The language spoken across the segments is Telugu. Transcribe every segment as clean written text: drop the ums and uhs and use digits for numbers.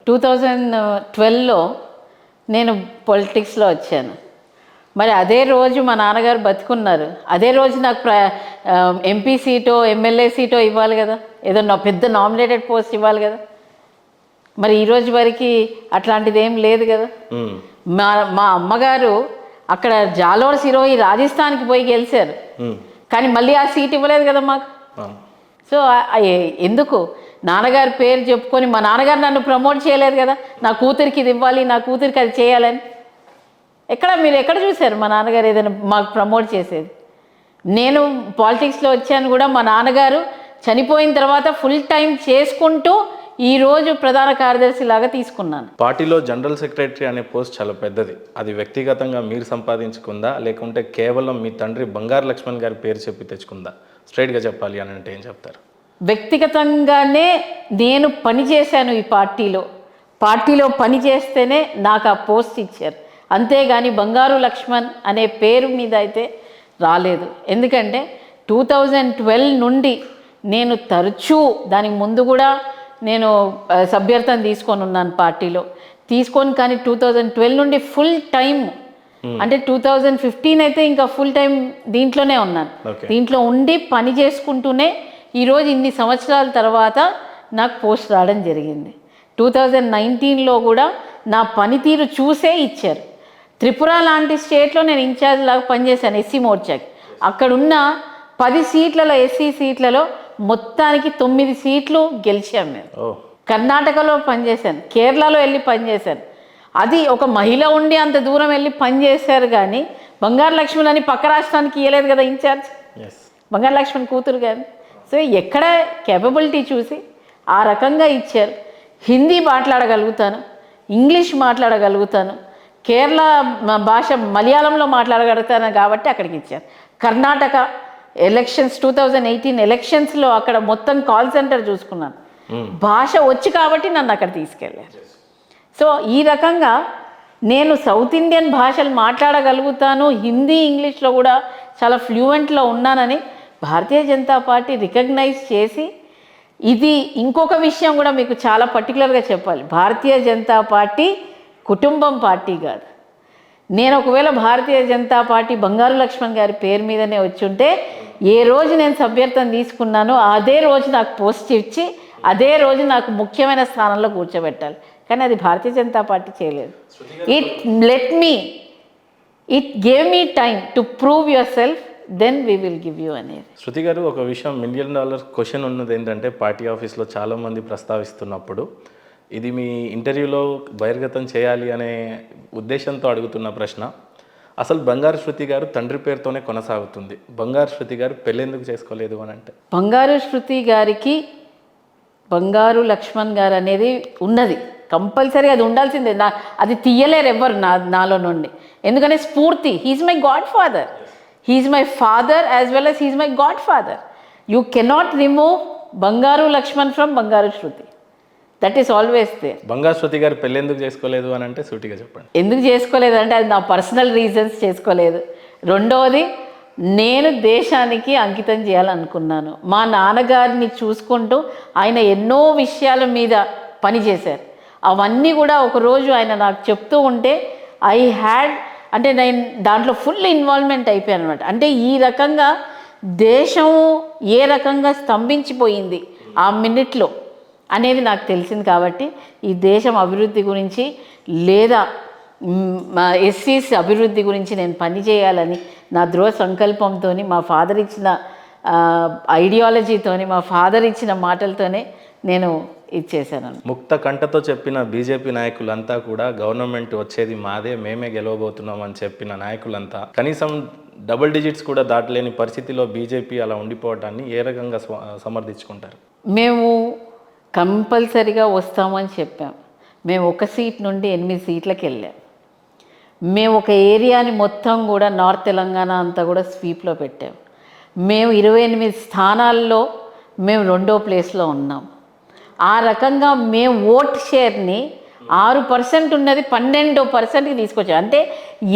2012లో నేను పొలిటిక్స్లో వచ్చాను. మరి అదే రోజు మా నాన్నగారు బతుకున్నారు. అదే రోజు నాకు ఎంపీ సీటో ఎమ్మెల్యే సీటో ఇవ్వాలి కదా, ఏదో పెద్ద నామినేటెడ్ పోస్ట్ ఇవ్వాలి కదా. మరి ఈరోజు వరకు అట్లాంటిది ఏం లేదు కదా. మా అమ్మగారు అక్కడ జాలోర్ సిరోహి రాజస్థాన్కి పోయి గెలిచారు, కానీ మళ్ళీ ఆ సీట్ ఇవ్వలేదు కదా మాకు. సో ఎందుకు నాన్నగారి పేరు చెప్పుకొని మా నాన్నగారు నన్ను ప్రమోట్ చేయలేదు కదా, నా కూతురికి ఇది ఇవ్వాలి, నా కూతురికి అది చేయాలని. మీరు ఎక్కడ చూశారు మా నాన్నగారు ఏదైనా మాకు ప్రమోట్ చేసేది? నేను పాలిటిక్స్లో వచ్చాను కూడా మా నాన్నగారు చనిపోయిన తర్వాత ఫుల్ టైం చేసుకుంటూ ఈరోజు ప్రధాన కార్యదర్శి లాగా తీసుకున్నాను. పార్టీలో జనరల్ సెక్రటరీ అనే పోస్ట్ చాలా పెద్దది. అది వ్యక్తిగతంగా మీరు సంపాదించుకుందా, లేకుంటే కేవలం మీ తండ్రి బంగారు లక్ష్మణ్ గారి పేరు చెప్పి తెచ్చుకుందా? స్ట్రైట్గా చెప్పాలి అని అంటే ఏం చెప్తారు? వ్యక్తిగతంగానే నేను పనిచేశాను ఈ పార్టీలో పని చేస్తేనే నాకు ఆ పోస్ట్ ఇచ్చారు, అంతేగాని బంగారు లక్ష్మణ్ అనే పేరు మీద అయితే రాలేదు. ఎందుకంటే 2012 నుండి నేను తరచూ, దానికి ముందు కూడా నేను సభ్యత్వం తీసుకొని ఉన్నాను పార్టీలో, కానీ 2012 నుండి ఫుల్ టైం, అంటే 2015 అయితే ఇంకా ఫుల్ టైం దీంట్లోనే ఉన్నాను. దీంట్లో ఉండి పని చేసుకుంటూనే ఈరోజు ఇన్ని సంవత్సరాల తర్వాత నాకు పోస్ట్ రావడం జరిగింది. 2019లో కూడా నా పనితీరు చూసే ఇచ్చారు. త్రిపుర లాంటి స్టేట్లో నేను ఇన్ఛార్జ్ లాగా పనిచేశాను ఎస్సీ మోర్చాకి. అక్కడున్న 10 సీట్లలో ఎస్సీ సీట్లలో మొత్తానికి 9 సీట్లు గెలిచాము మేము. కర్ణాటకలో పనిచేశాను, కేరళలో వెళ్ళి పనిచేశాను. అది ఒక మహిళ ఉండి అంత దూరం వెళ్ళి పనిచేశారు, కానీ బంగారు లక్ష్మణ్ అని పక్క రాష్ట్రానికి ఇవ్వలేదు కదా ఇన్ఛార్జ్, బంగారు లక్ష్మణ్ కూతురు కానీ. సో ఎక్కడ కేపబిలిటీ చూసి ఆ రకంగా ఇచ్చారు. హిందీ మాట్లాడగలుగుతాను, ఇంగ్లీష్ మాట్లాడగలుగుతాను, కేరళ భాష మలయాళంలో మాట్లాడగలుగుతాను కాబట్టి అక్కడికి ఇచ్చారు. కర్ణాటక ఎలక్షన్స్ 2018 ఎలక్షన్స్లో అక్కడ మొత్తం కాల్ సెంటర్ చూసుకున్నాను, భాష వచ్చి కాబట్టి నన్ను అక్కడ తీసుకెళ్ళారు. సో ఈ రకంగా నేను సౌత్ ఇండియన్ భాషలు మాట్లాడగలుగుతాను, హిందీ ఇంగ్లీష్లో కూడా చాలా ఫ్లూయెంట్లో ఉన్నానని భారతీయ జనతా పార్టీ రికగ్నైజ్ చేసి, ఇది ఇంకొక విషయం కూడా మీకు చాలా పర్టికులర్గా చెప్పాలి, భారతీయ జనతా పార్టీ కుటుంబం పార్టీ కాదు. నేను ఒకవేళ భారతీయ జనతా పార్టీ బంగారు లక్ష్మణ్ గారి పేరు మీదనే వచ్చుంటే, ఏ రోజు నేను సభ్యత్వం తీసుకున్నానో అదే రోజు నాకు పోస్ట్ ఇచ్చి అదే రోజు నాకు ముఖ్యమైన స్థానంలో కూర్చోబెట్టాలి, కానీ అది భారతీయ జనతా పార్టీ చేయలేదు. It gave me time to prove yourself, then we will give you అనేది. శృతి గారు, ఒక విషయం $1 మిలియన్ క్వశ్చన్ ఉన్నది ఏంటంటే, పార్టీ ఆఫీస్లో చాలామంది ప్రస్తావిస్తున్నప్పుడు ఇది మీ ఇంటర్వ్యూలో బహిర్గతం చేయాలి అనే ఉద్దేశంతో అడుగుతున్న ప్రశ్న, అసలు బంగారు శృతి గారు తండ్రి పేరుతోనే కొనసాగుతుంది, బంగారు శృతి గారు పెళ్ళెందుకు చేసుకోలేదు అని అంటే? బంగారు శృతి గారికి బంగారు లక్ష్మణ్ గారు అనేది ఉన్నది, కంపల్సరీ అది ఉండాల్సిందే. అది తీయలేరు ఎవ్వరు నాలో నుండి, ఎందుకంటే స్ఫూర్తి. He's my godfather, he's my father as well as he's my godfather. You cannot remove Bangaru Laxman from Bangaru Shruti, that is always there. Bangaru Shruti గారు పెళ్ళి ఎందుకు చేసుకోలేదు అని అంటే సూటిగా చెప్పండి. ఎందుకు చేసుకోలేదు అంటే అది నా పర్సనల్ రీజన్స్ చేసుకోలేదు. రెండవది, నేను దేశానికి అంకితం చేయాలనుకున్నాను. మా నాన్నగారిని చూసుకుంటూ ఆయన ఎన్నో విషయాల మీద పనిచేశారు. అవన్నీ కూడా ఒకరోజు ఆయన నాకు చెప్తూ ఉంటే అంటే నేను దాంట్లో ఫుల్ ఇన్వాల్వ్మెంట్ అయిపోయాను అనమాట. అంటే ఈ రకంగా దేశం ఏ రకంగా స్తంభించిపోయింది ఆ మినిట్లో అనేది నాకు తెలిసింది. కాబట్టి ఈ దేశం అభివృద్ధి గురించి లేదా ఎస్సీస్ అభివృద్ధి గురించి నేను పనిచేయాలని నా దృఢ సంకల్పంతో, మా ఫాదర్ ఇచ్చిన ఐడియాలజీతోని, మా ఫాదర్ ఇచ్చిన మాటలతోనే నేను ఇచ్చేసాను. ముక్త కంఠతో చెప్పిన బీజేపీ నాయకులంతా కూడా గవర్నమెంట్ వచ్చేది మాదే, మేమే గెలవబోతున్నాం అని చెప్పిన నాయకులంతా కనీసం డబుల్ డిజిట్స్ కూడా దాటలేని పరిస్థితిలో బీజేపీ అలా ఉండిపోవడాన్ని ఏ రకంగా సమర్థించుకుంటారు? మేము కంపల్సరిగా వస్తామని చెప్పాం. మేము 1 సీట్ నుండి 8 సీట్లకు వెళ్ళాం. మేము ఒక ఏరియాని మొత్తం కూడా నార్త్ తెలంగాణ అంతా కూడా స్వీప్లో పెట్టాం. మేము 28 స్థానాల్లో మేము 2వ ప్లేస్లో ఉన్నాం. ఆ రకంగా మేము ఓట్ షేర్ని 6% ఉన్నది 12%కి తీసుకొచ్చాం. అంటే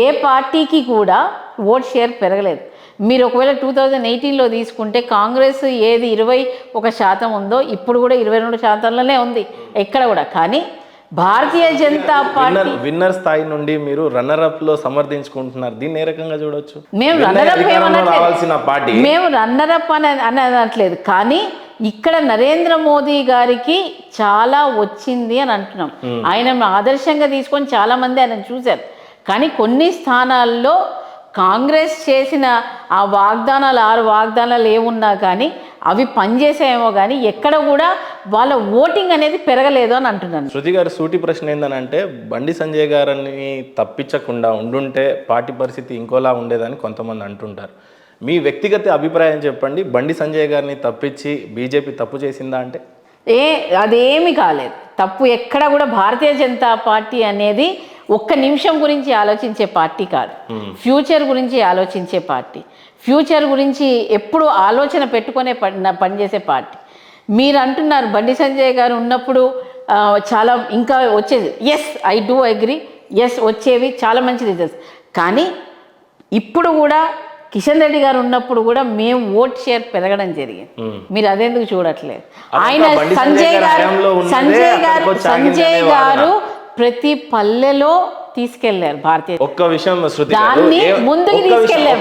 ఏ పార్టీకి కూడా ఓట్ షేర్ పెరగలేదు. మీరు ఒకవేళ 2018లో తీసుకుంటే కాంగ్రెస్ ఏది 21% ఉందో ఇప్పుడు కూడా 22%లోనే ఉంది ఎక్కడ కూడా. కానీ భారతీయ జనతా పార్టీ విన్నర్ స్థాయి నుండి మీరు రన్నర్ అప్ లో సమర్థించుకుంటున్నారు, దీన్ని ఏ రకంగా చూడొచ్చు? మేము విన్నర్ రన్నర్ అప్ అధికారంలో రావాల్సిన పార్టీ మేము రన్నర్ అప్ అని అనట్లేదు, కానీ ఇక్కడ నరేంద్ర మోదీ గారికి చాలా వచ్చింది అని అంటున్నాం. ఆయన ఆదర్శంగా తీసుకొని చాలా మంది ఆయన చూశారు. కానీ కొన్ని స్థానాల్లో కాంగ్రెస్ చేసిన ఆ వాగ్దానాలు 6 వాగ్దానాలు ఏమున్నా కానీ అవి పనిచేసాయేమో కానీ ఎక్కడ కూడా వాళ్ళ ఓటింగ్ అనేది పెరగలేదు అని అంటున్నాను. శృతి గారు, సూటి ప్రశ్న ఏంటంటే బండి సంజయ్ గారిని తప్పించకుండా ఉండుంటే పార్టీ పరిస్థితి ఇంకోలా ఉండేదని కొంతమంది అంటుంటారు. మీ వ్యక్తిగత అభిప్రాయం చెప్పండి. బండి సంజయ్ గారిని తప్పించి బీజేపీ తప్పు చేసిందా అంటే? అదేమి కాలేదు. తప్పు ఎక్కడ కూడా భారతీయ జనతా పార్టీ అనేది ఒక్క నిమిషం గురించి ఆలోచించే పార్టీ కాదు, ఫ్యూచర్ గురించి ఆలోచించే పార్టీ, ఫ్యూచర్ గురించి ఎప్పుడు ఆలోచన పెట్టుకునే పనిచేసే పార్టీ. మీరు అంటున్నారు బండి సంజయ్ గారు ఉన్నప్పుడు చాలా ఇంకా వచ్చేది. Yes, I do agree, yes వచ్చేవి చాలా మంచి రిజల్ట్స్. కానీ ఇప్పుడు కూడా కిషన్ రెడ్డి గారు ఉన్నప్పుడు కూడా మేము ఓట్ షేర్ పెరగడం జరిగింది. మీరు అదెందుకు చూడట్లేదు? ఆయన సంజయ్ గారు ప్రతి పల్లెలో తీసుకెళ్లారు భారతీయ. ఒక్క విషయం శృతి, దాన్ని ముందుకు తీసుకెళ్లారు.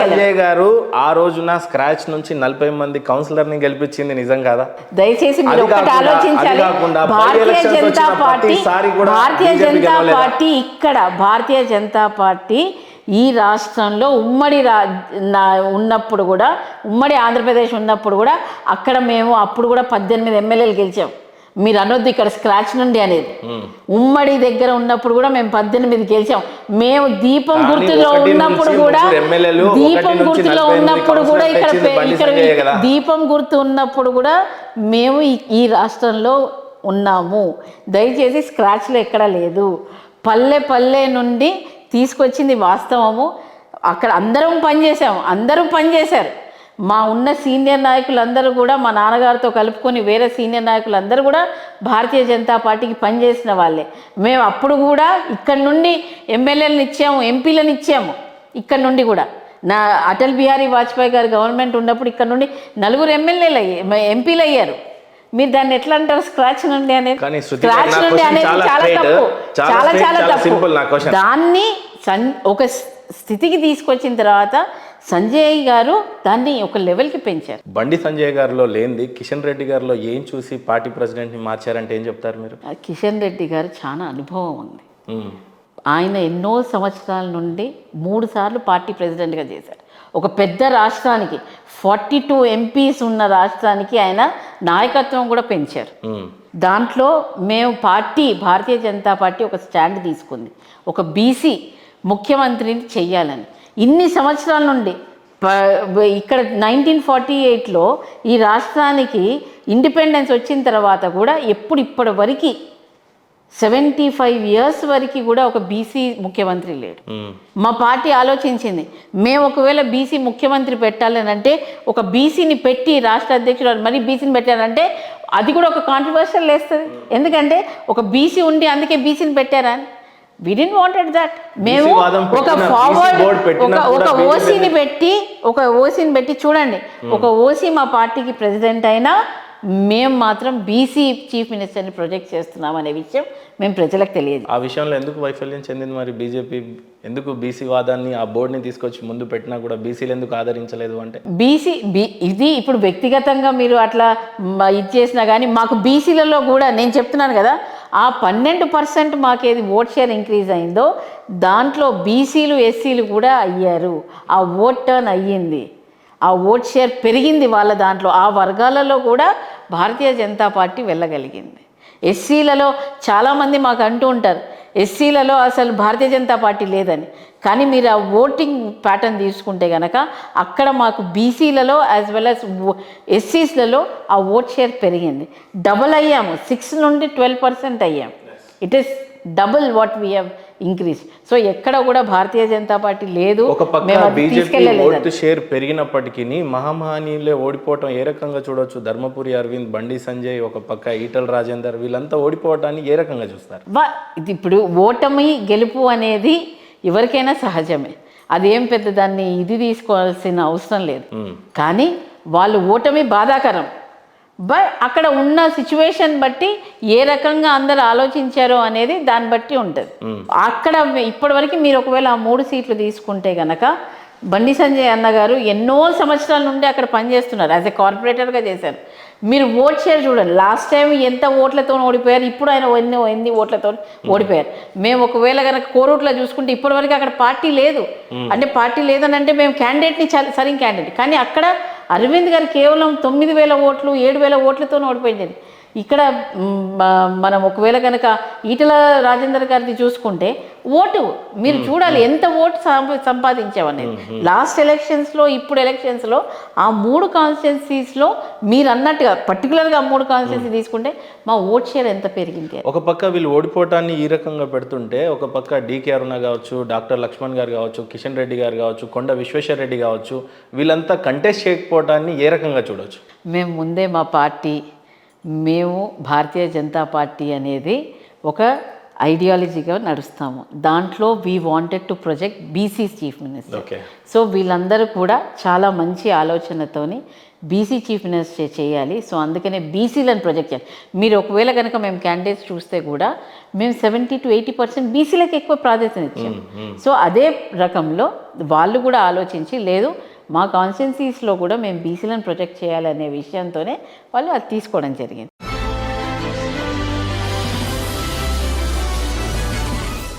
సంజయ్ గారు ఆ రోజున స్క్రాచ్ నుంచి 40 మంది కౌన్సిలర్ ని గెలిపించింది నిజం కాదా? దయచేసి మీరు ఒకటి ఆలోచించాలి. భారతీయ జనతా పార్టీ ఈ రాష్ట్రంలో ఉన్నప్పుడు కూడా, ఉమ్మడి ఆంధ్రప్రదేశ్ ఉన్నప్పుడు కూడా అక్కడ మేము అప్పుడు కూడా 18 ఎమ్మెల్యేలు గెలిచాం. మీరు అనొద్దు ఇక్కడ స్క్రాచ్ నుండి అనేది. ఉమ్మడి దగ్గర ఉన్నప్పుడు కూడా మేము 18 గెలిచాం. మేము దీపం గుర్తులో ఉన్నప్పుడు కూడా ఇక్కడ దీపం గుర్తు ఉన్నప్పుడు కూడా మేము ఈ రాష్ట్రంలో ఉన్నాము. దయచేసి స్క్రాచ్లో ఎక్కడ లేదు. పల్లె నుండి తీసుకొచ్చింది వాస్తవము. అక్కడ అందరం పనిచేశారు. మా ఉన్న సీనియర్ నాయకులందరూ కూడా, మా నాన్నగారితో కలుపుకొని వేరే సీనియర్ నాయకులందరూ కూడా భారతీయ జనతా పార్టీకి పనిచేసిన వాళ్ళే. మేము అప్పుడు కూడా ఇక్కడ నుండి ఎమ్మెల్యేలను ఇచ్చాము, ఎంపీలను ఇచ్చాము. ఇక్కడ నుండి కూడా అటల్ బిహారీ వాజ్పేయి గారి గవర్నమెంట్ ఉన్నప్పుడు ఇక్కడ నుండి 4 ఎంపీలు అయ్యారు. మీరు దాన్ని ఎట్లా అంటారు స్క్రాచ్ నుండి అనేది? స్క్రాచ్ నుండి అనేది చాలా తప్పు. దాన్ని ఒక స్థితికి తీసుకొచ్చిన తర్వాత సంజయ్ గారు దాన్ని ఒక లెవెల్కి పెంచారు. బండి సంజయ్ గారిలో లేనిది కిషన్ రెడ్డి గారిలో ఏం చూసి పార్టీ ప్రెసిడెంట్ని మార్చారంటే ఏం చెప్తారు మీరు? కిషన్ రెడ్డి గారు చాలా అనుభవం ఉంది. ఆయన ఎన్నో సంవత్సరాల నుండి 3 సార్లు పార్టీ ప్రెసిడెంట్గా చేశారు. ఒక పెద్ద రాష్ట్రానికి 42 ఎంపీస్ ఉన్న రాష్ట్రానికి ఆయన నాయకత్వం కూడా పెంచారు. దాంట్లో మేము భారతీయ జనతా పార్టీ ఒక స్టాండ్ తీసుకుంది, ఒక బీసీ ముఖ్యమంత్రిని చెయ్యాలని. ఇన్ని సంవత్సరాల నుండి ఇక్కడ 1948లో ఈ రాష్ట్రానికి ఇండిపెండెన్స్ వచ్చిన తర్వాత కూడా ఇప్పటి వరకు 75 ఇయర్స్ వరకు కూడా ఒక బీసీ ముఖ్యమంత్రి లేడు. మా పార్టీ ఆలోచించింది, మేము ఒకవేళ బీసీ ముఖ్యమంత్రి పెట్టాలని అంటే ఒక బీసీని పెట్టి రాష్ట్ర అధ్యక్షుడు మరి బీసీని పెట్టారంటే అది కూడా ఒక కాంట్రవర్షియల్ వేస్తుంది. ఎందుకంటే ఒక బీసీ ఉండి అందుకే బీసీని పెట్టారా అని. We didn't wanted that. మేము ఒక ఓసీని పెట్టి చూడండి, ఒక ఓసీ మా పార్టీకి ప్రెసిడెంట్ అయినా మేము మాత్రం బీసీ చీఫ్ మినిస్టర్ని ప్రొజెక్ట్ చేస్తున్నాం అనే విషయం మేము ప్రజలకు తెలియదు. ఆ విషయంలో ఎందుకు వైఫల్యం చెందింది మరి బీజేపీ? ఎందుకు బీసీ వాదాన్ని ఆ బోర్డుని తీసుకొచ్చి ముందు పెట్టినా కూడా బీసీలు ఎందుకు ఆదరించలేదు అంటే? ఇది ఇప్పుడు వ్యక్తిగతంగా మీరు అట్లా ఇది చేసినా కానీ మాకు బీసీలలో కూడా నేను చెప్తున్నాను కదా, ఆ 12% మాకేది ఓట్ షేర్ ఇంక్రీజ్ అయిందో దాంట్లో బీసీలు ఎస్సీలు కూడా అయ్యారు. ఆ ఓట్ టర్న్ అయ్యింది, ఆ ఓట్ షేర్ పెరిగింది వాళ్ళ దాంట్లో. ఆ వర్గాలలో కూడా భారతీయ జనతా పార్టీ వెళ్ళగలిగింది. ఎస్సీలలో చాలామంది మాకు అంటూ ఉంటారు ఎస్సీలలో అసలు భారతీయ జనతా పార్టీ లేదని. కానీ మీరు ఆ ఓటింగ్ ప్యాటర్న్ తీసుకుంటే కనుక అక్కడ మాకు బీసీలలో యాజ్ వెల్ యాజ్ ఎస్సీస్లలో ఆ ఓట్ షేర్ పెరిగింది. డబుల్ అయ్యాము, 6 నుండి 12% అయ్యాము. It is double what we have increase. So ఎక్కడ కూడా భారతీయ జనతా పార్టీ లేదు. ఒక పక్క బీజేపీ ఓటు షేర్ పెరిగినప్పటికీ మహామహనీయులే ఓడిపోవటం ఏ రకంగా చూడొచ్చు? ధర్మపురి అరవింద్, బండి సంజయ్, ఒక పక్క ఈటల రాజేందర్, వీళ్ళంతా ఓడిపోవటాన్ని ఏ రకంగా చూస్తారు? ఇది ఇప్పుడు ఓటమి గెలుపు అనేది ఎవరికైనా సహజమే, అదేం పెద్ద దాన్ని ఇది తీసుకోవాల్సిన అవసరం లేదు. కానీ వాళ్ళు ఓటమి బాధాకరం, బట్ అక్కడ ఉన్న సిచ్యువేషన్ బట్టి ఏ రకంగా అందరు ఆలోచించారో అనేది దాన్ని బట్టి ఉంటుంది. అక్కడ ఇప్పటివరకు మీరు ఒకవేళ ఆ 3 సీట్లు తీసుకుంటే గనక బండి సంజయ్ అన్న గారు ఎన్నో సంవత్సరాల నుండి అక్కడ పనిచేస్తున్నారు, యాజ్ ఎ కార్పొరేటర్గా చేశారు. మీరు ఓట్ షేర్ చూడండి, లాస్ట్ టైం ఎంత ఓట్లతో ఓడిపోయారు, ఇప్పుడు ఆయన ఎన్ని ఓట్లతో ఓడిపోయారు. మేము ఒకవేళ కనుక కోరుట్లా చూసుకుంటే ఇప్పటివరకు అక్కడ పార్టీ లేదు, అంటే పార్టీ లేదని అంటే మేము క్యాండిడేట్ని సరైన క్యాండిడేట్, కానీ అక్కడ అరవింద్ గారు కేవలం 9,000 ఓట్లు 7,000 ఓట్లతో ఓడిపోయింది. ఇక్కడ మనం ఒకవేళ కనుక ఈటల రాజేందర్ గారిది చూసుకుంటే ఓటు మీరు చూడాలి ఎంత ఓటు సంపాదించామనేది. లాస్ట్ ఎలక్షన్స్లో ఇప్పుడు ఎలక్షన్స్లో ఆ 3 కాన్స్టిట్యున్సీస్లో మీరు అన్నట్టుగా పర్టికులర్గా ఆ 3 కాన్స్టిట్యున్సీ తీసుకుంటే మా ఓట్ షేర్ ఎంత పెరిగింది. ఒక పక్క వీళ్ళు ఓడిపోవటాన్ని ఈ రకంగా పెడుతుంటే ఒక పక్క డికే అరుణ కావచ్చు, డాక్టర్ లక్ష్మణ్ గారు కావచ్చు, కిషన్ రెడ్డి గారు కావచ్చు, కొండ విశ్వేశ్వర రెడ్డి కావచ్చు, వీళ్ళంతా కంటెస్ట్ చేయకపోవటాన్ని ఏ రకంగా చూడవచ్చు? మేము ముందే మా పార్టీ, మేము భారతీయ జనతా పార్టీ అనేది ఒక ఐడియాలజీగా నడుస్తాము. దాంట్లో we wanted to project BC chief minister. So వీళ్ళందరూ కూడా చాలా మంచి ఆలోచనతోని బీసీ చీఫ్ మినిస్టర్ చేయాలి. సో అందుకనే బీసీలను ప్రొజెక్ట్ చేయాలి. మీరు ఒకవేళ కనుక మేము క్యాండిడేట్స్ చూస్తే కూడా మేము 70 to 80% బీసీలకు ఎక్కువ ప్రాధాన్యత ఇచ్చాం. సో అదే రకంలో వాళ్ళు కూడా ఆలోచించి లేదు మా కాన్స్టిట్యున్సీస్లో కూడా మేము బీసీలను ప్రొటెక్ట్ చేయాలనే విషయంతోనే వాళ్ళు అది తీసుకోవడం జరిగింది.